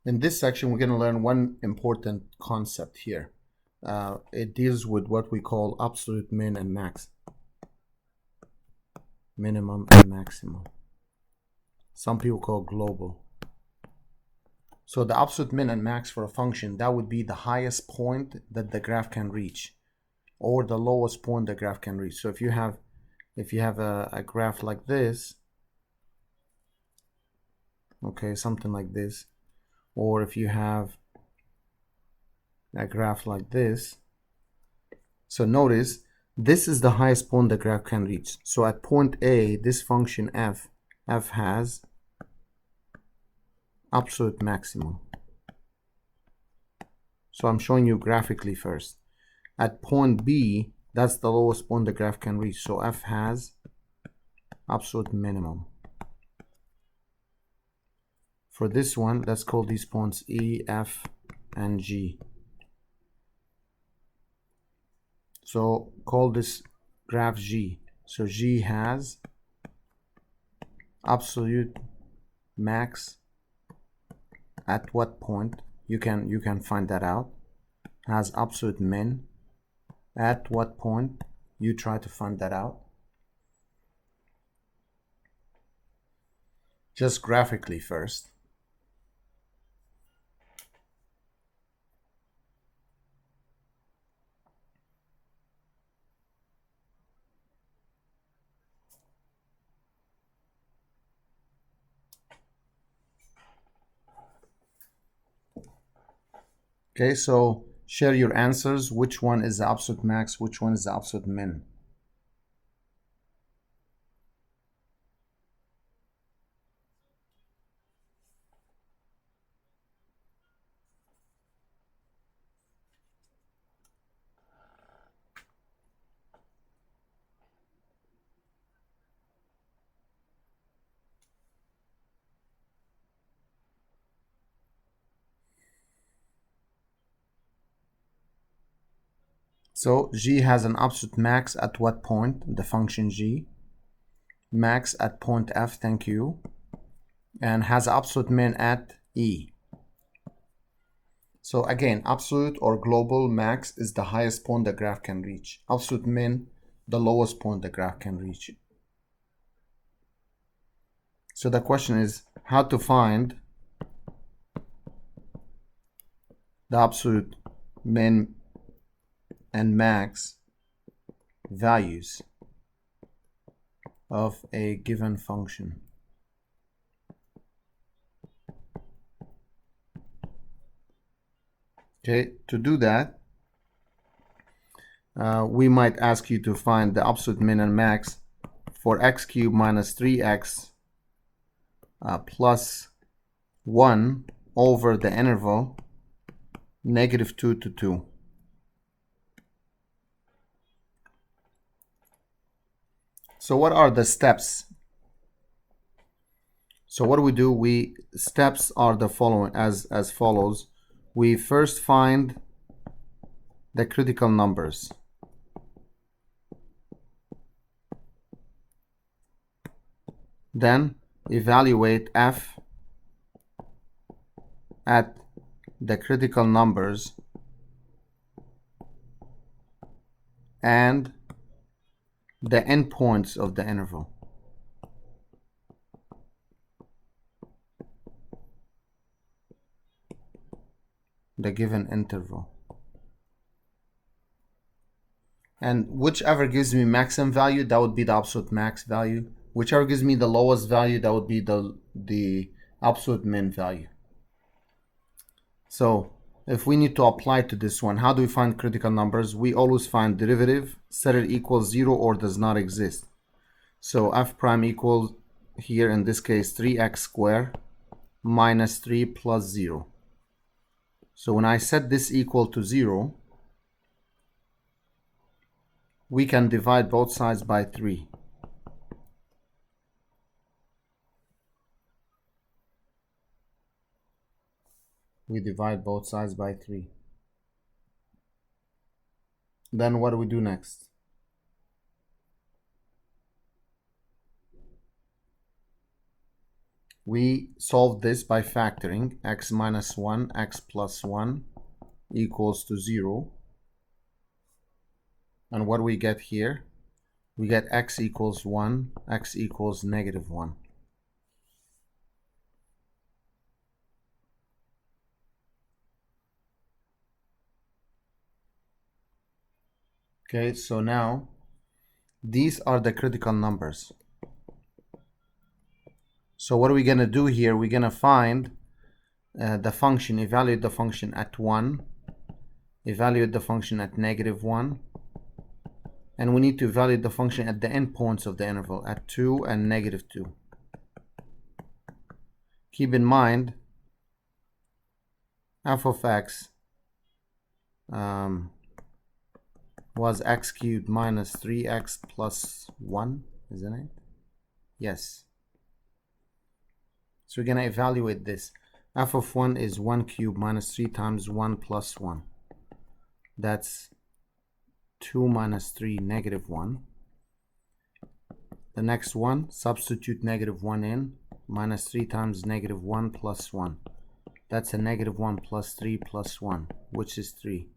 In this section, we're going to learn one important concept here. It deals with what we call absolute min and max. Minimum and maximum. Some people call global. So the absolute min and max for a function, that would be the highest point that the graph can reach, or the lowest point the graph can reach. So if you have a graph like this, okay, something like this, or if you have a graph like this, so notice this is the highest point the graph can reach. So at point A, this function f has absolute maximum. So I'm showing you graphically first. At point B, that's the lowest point the graph can reach. So f has absolute minimum. For this one, let's call these points E, F, and G. So call this graph G. So G has absolute max at what point? You can find that out. Has absolute min at what point? You try to find that out. Just graphically first. Okay, so share your answers. Which one is the absolute max? Which one is the absolute min? So G has an absolute max at what point? The function G. Max at point F, thank you. And has absolute min at E. So again, absolute or global max is the highest point the graph can reach. Absolute min, the lowest point the graph can reach. So the question is how to find the absolute min and max values of a given function. Okay, to do that, we might ask you to find the absolute min and max for x cubed minus 3x plus 1 over the interval -2 to 2. So what are the steps? So what do? Steps are the following, as follows. We first find the critical numbers. Then evaluate f at the critical numbers and the endpoints of the interval. The given interval. And whichever gives me maximum value, that would be the absolute max value. Whichever gives me the lowest value, that would be the absolute min value. So if we need to apply to this one, how do we find critical numbers? We always find derivative, set it equals 0 or does not exist. So f prime equals, here in this case, 3x squared minus 3 plus 0. So when I set this equal to 0, we can divide both sides by 3. We divide both sides by 3. Then what do we do next? We solved this by factoring x minus 1, x plus 1 equals to 0. And what do we get here? We get x equals 1, x equals negative 1. Okay, so now these are the critical numbers. So what are we going to do here? We're going to find the function, evaluate the function at 1, evaluate the function at negative 1, and we need to evaluate the function at the endpoints of the interval at 2 and negative 2. Keep in mind, f of x was x cubed minus 3x plus 1, isn't it? Yes. So we're going to evaluate this. F of 1 is 1 cubed minus 3 times 1 plus 1. That's 2 minus 3, negative 1. The next one, substitute negative 1 in. Minus 3 times negative 1 plus 1. That's a negative 1 plus 3 plus 1, which is 3.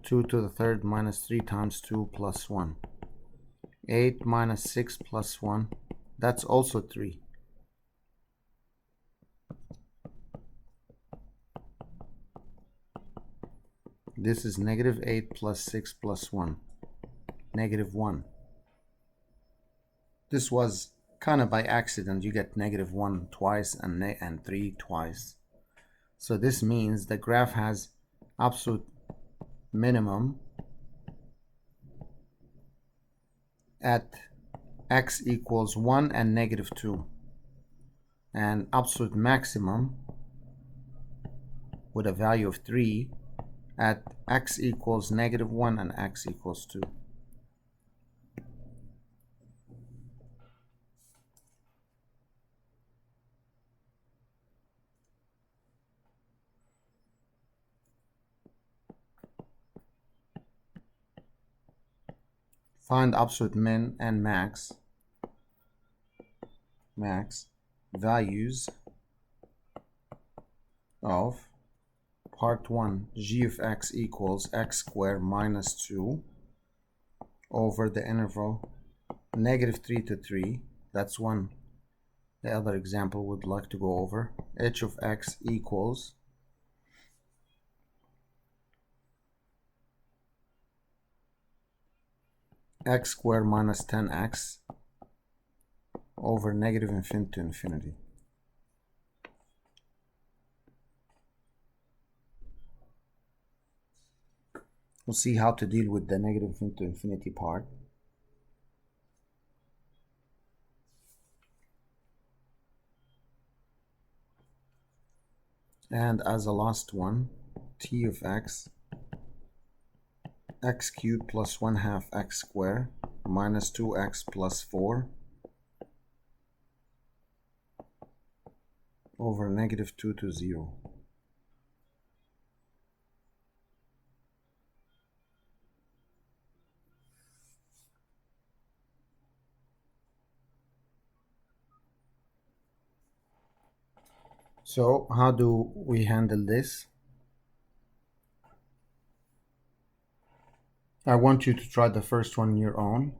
2 to the third minus 3 times 2 plus 1. 8 minus 6 plus 1. That's also 3. This is negative 8 plus 6 plus 1. Negative 1. This was kind of by accident. You get negative 1 twice and 3 twice. So this means the graph has absolute minimum at x equals 1 and negative 2. And absolute maximum with a value of 3 at x equals negative 1 and x equals 2. Find absolute min and max values of part 1, g of x equals x squared minus 2 over the interval negative 3 to 3. That's one. The other example would like to go over. H of x equals x squared minus 10x over negative infinity to infinity. We'll see how to deal with the negative infinity to infinity part. And as a last one, t of x, x cubed plus 1/2 x squared minus 2x plus 4 over negative 2 to 0. So how do we handle this? I want you to try the first one on your own.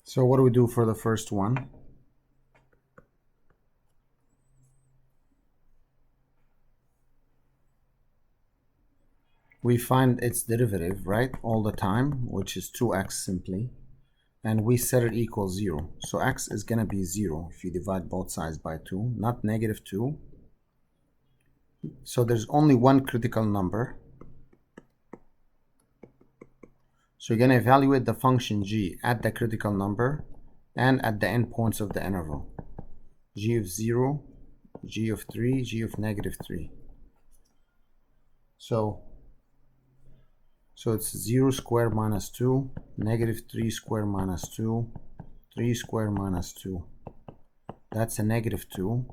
So what do we do for the first one? We find its derivative, right, all the time, which is 2x simply, and we set it equals 0. So x is going to be 0 if you divide both sides by 2, not negative 2, So there's only one critical number. So you're going to evaluate the function g at the critical number and at the endpoints of the interval. G of 0, g of 3, g of negative 3. So it's 0 squared minus 2, negative 3 squared minus 2, 3 squared minus 2. That's a negative 2.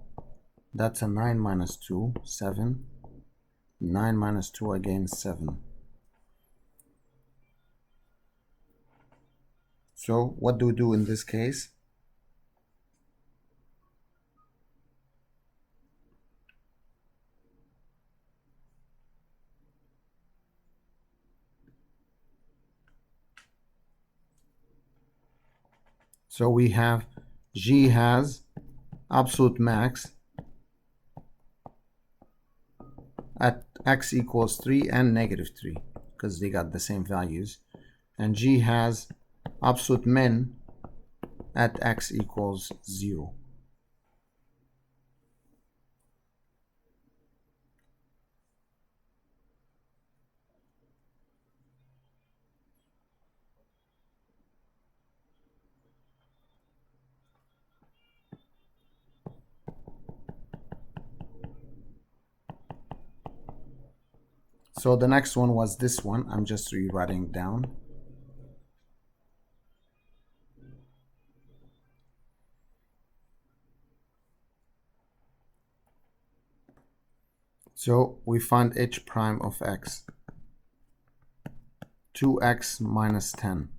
That's a 9 minus 2, 7. 9 minus 2 again, 7. So what do we do in this case? So we have g has absolute max at x equals 3 and negative 3 because they got the same values, and g has absolute min at x equals 0. So the next one was this one. I'm just rewriting down. So we find h prime of x, 2x minus 10.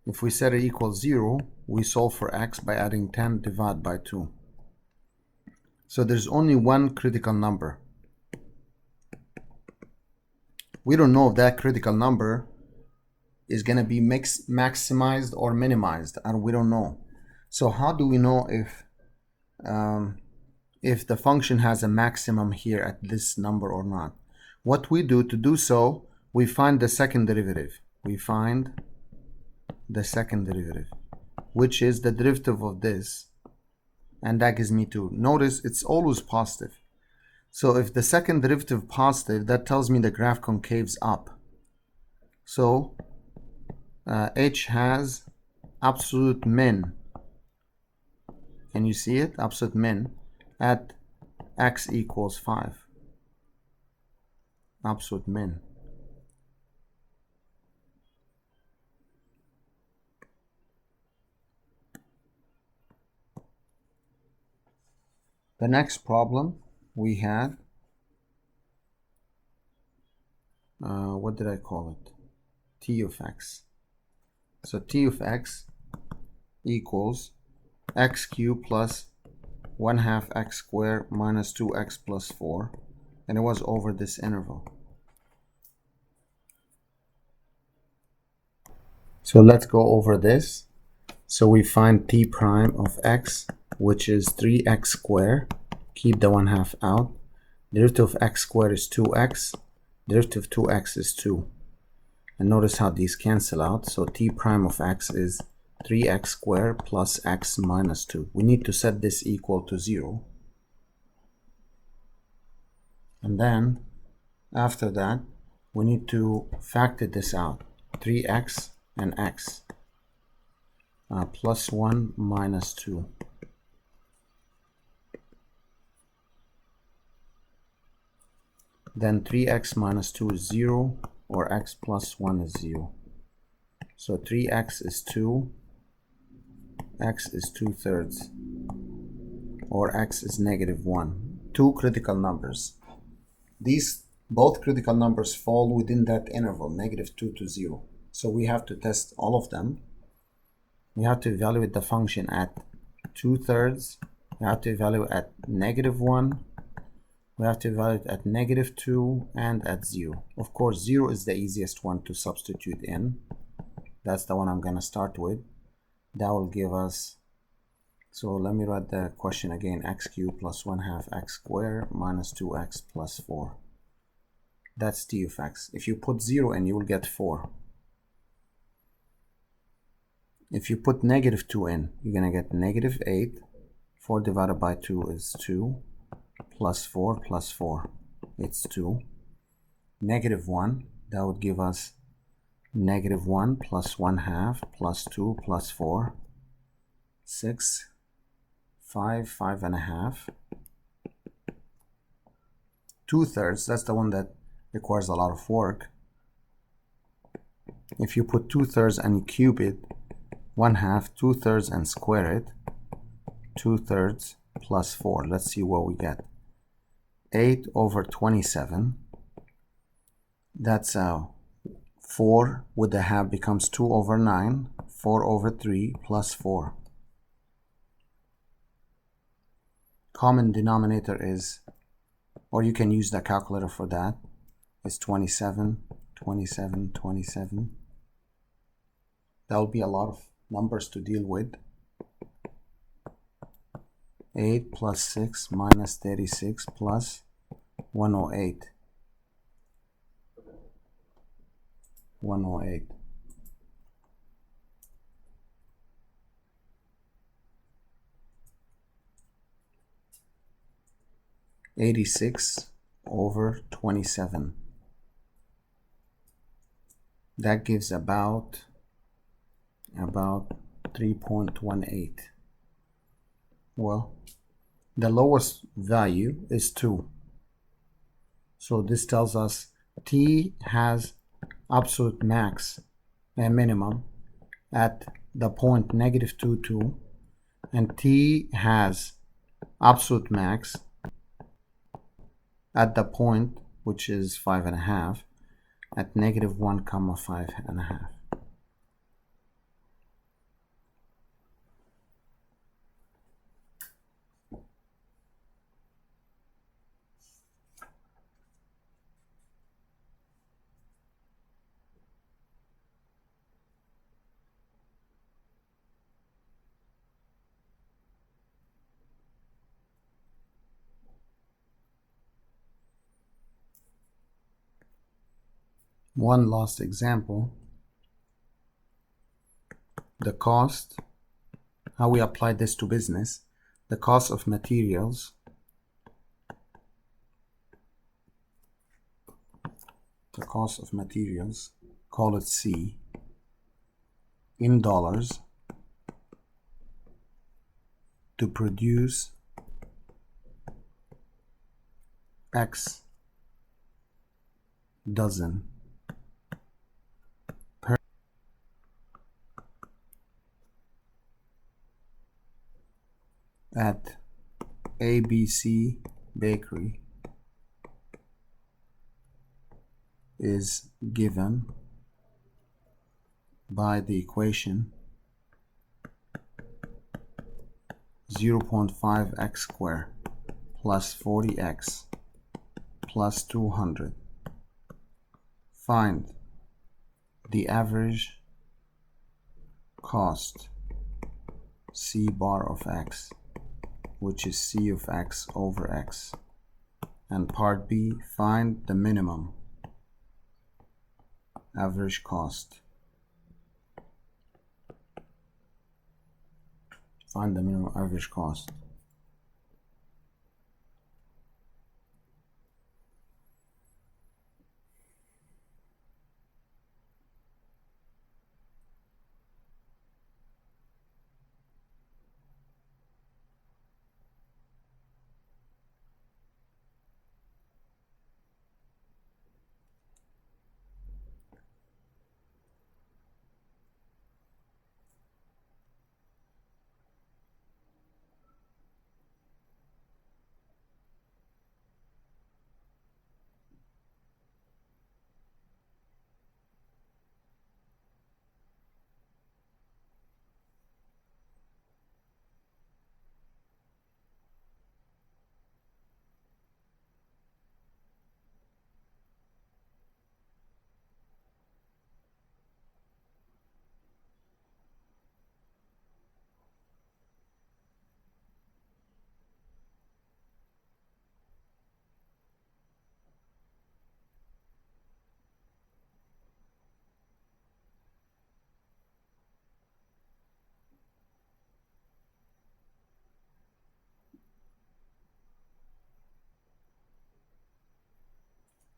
If we set it equals 0, we solve for x by adding 10 divided by 2. So there's only one critical number. We don't know if that critical number is going to be maximized or minimized, and we don't know. So how do we know if the function has a maximum here at this number or not? What we do to do so, we find the second derivative. We find the second derivative, which is the derivative of this, and that gives me 2. Notice it's always positive. So if the second derivative positive, that tells me the graph concaves up. So h has absolute min, can you see it? Absolute min at x equals 5. Absolute min. The next problem we had, what did I call it? T of x. So t of x equals x cubed plus 1/2 x squared minus 2x plus 4, and it was over this interval. So let's go over this. So we find t prime of x, which is 3x squared. Keep the 1/2 out. Derivative of x squared is 2x. Derivative of 2x is 2. And notice how these cancel out. So t prime of x is 3x squared plus x minus 2. We need to set this equal to 0. And then, after that, we need to factor this out. 3x and x. Plus 1 minus 2. Then 3x minus 2 is 0, or x plus 1 is 0. So 3x is 2, x is 2/3, or x is negative 1. Two critical numbers. These both critical numbers fall within that interval, negative 2 to 0. So we have to test all of them. We have to evaluate the function at 2/3. We have to evaluate at negative 1. We have to evaluate at negative 2 and at 0. Of course, 0 is the easiest one to substitute in. That's the one I'm going to start with. That will give us, so let me write the question again, x cubed plus 1/2 x squared minus 2x plus 4. That's t of x. If you put 0 in, you will get 4. If you put negative 2 in, you're going to get negative 8. 4 divided by 2 is 2. Plus 4 plus 4, it's 2. Negative 1, that would give us negative 1 plus 1 half plus 2 plus 4. 6, 5, 5 and a half. 2/3, that's the one that requires a lot of work. If you put 2/3 and cube it, 1 half, 2/3 and square it, 2/3 plus 4. Let's see what we get. 8 over 27. That's 4 with the half becomes 2 over 9. 4 over 3 plus 4. Common denominator is, or you can use the calculator for that, is 27, 27, 27. That will be a lot of numbers to deal with. 8 plus 6 minus 36 plus 108. 108. 86 over 27. That gives about 3.18. Well, the lowest value is 2. So this tells us t has absolute max and minimum at the point negative 2, 2, and t has absolute max at the point, which is 5.5, at negative 1 comma 5.5. One last example. The cost, how we apply this to business. The cost of materials, call it C, in dollars, to produce X dozen at ABC Bakery is given by the equation 0.5x squared plus 40x plus 200. Find the average cost C bar of x, which is C of x over x. And part B, find the minimum average cost. Find the minimum average cost.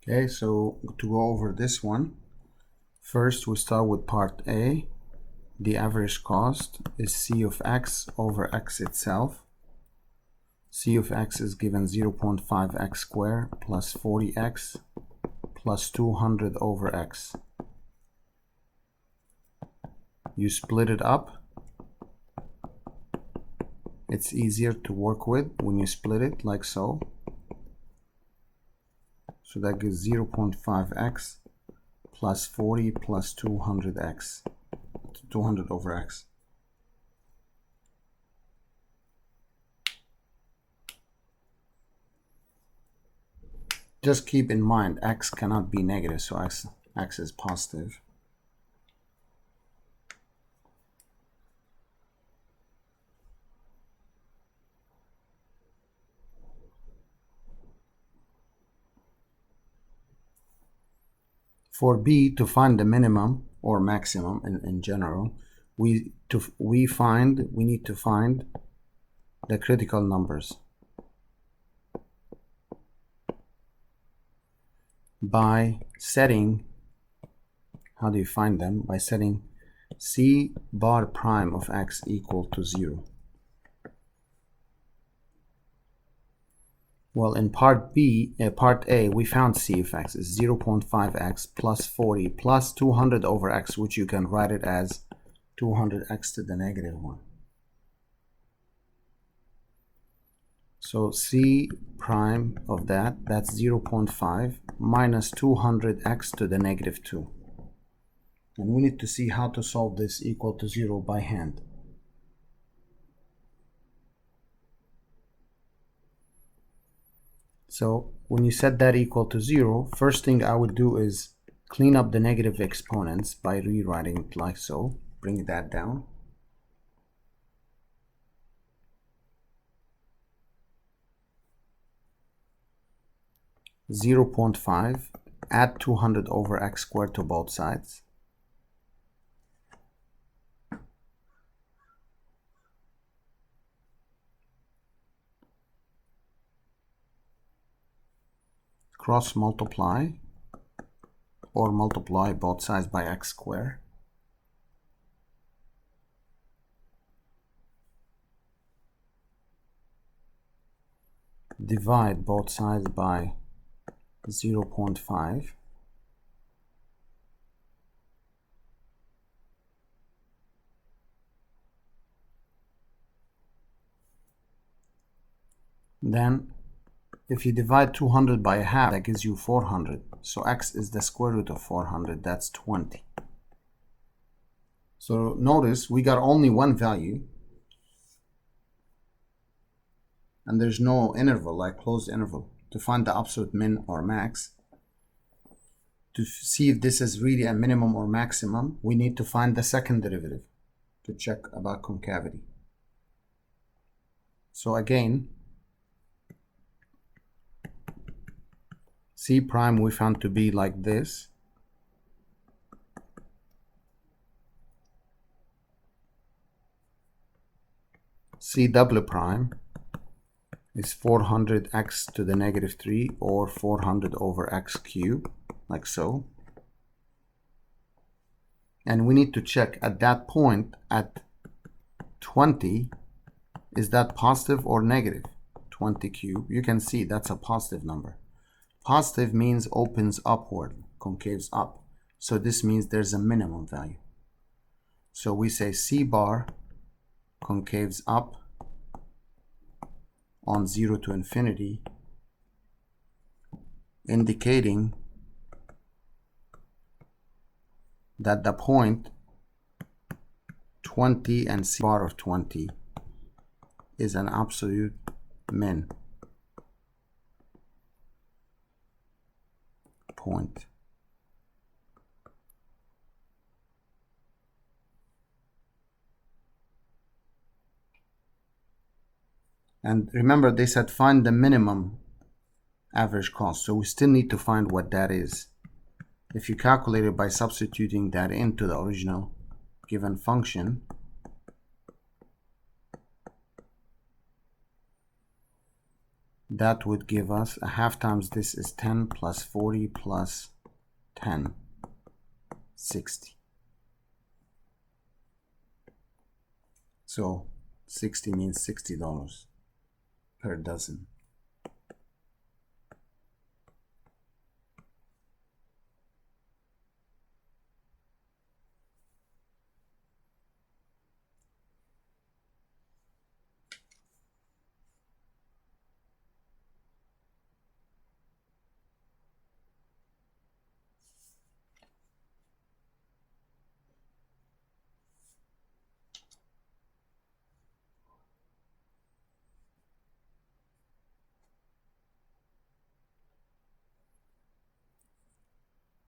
Okay, so to go over this one, first we start with part A. The average cost is C of x over x itself. C of x is given 0.5x squared plus 40x plus 200 over x. You split it up. It's easier to work with when you split it like so. So that gives 0.5x plus 40 plus 200x, 200 over x. Just keep in mind x cannot be negative, so x is positive. For b, to find the minimum or maximum in general, we need to find the critical numbers by setting, how do you find them? By setting c bar prime of x equal to 0. Well, in part A, we found c of x is 0.5x plus 40 plus 200 over x, which you can write it as 200x to the negative 1. So c prime of that's 0.5 minus 200x to the negative 2. And we need to see how to solve this equal to 0 by hand. So when you set that equal to 0, first thing I would do is clean up the negative exponents by rewriting it like so. Bring that down. (0.5) add 200 over x squared to both sides. Cross multiply or multiply both sides by x squared. Divide both sides by 0.5. Then if you divide 200 by a half, that gives you 400. So x is the square root of 400, that's 20. So notice we got only one value, and there's no interval like closed interval to find the absolute min or max. To see if this is really a minimum or maximum, we need to find the second derivative to check about concavity. So again, c prime we found to be like this. C double prime is 400x to the negative 3 or 400 over x cubed, like so. And we need to check at that point at 20, is that positive or negative? 20 cubed, you can see that's a positive number. Positive means opens upward, concaves up. So this means there's a minimum value. So we say C bar concaves up on 0 to infinity, indicating that the point 20 and C bar of 20 is an absolute min point. And remember, they said find the minimum average cost, so we still need to find what that is. If you calculate it by substituting that into the original given function, that would give us a half times this is 10 plus 40 plus 10, 60. So 60 means $60 per dozen.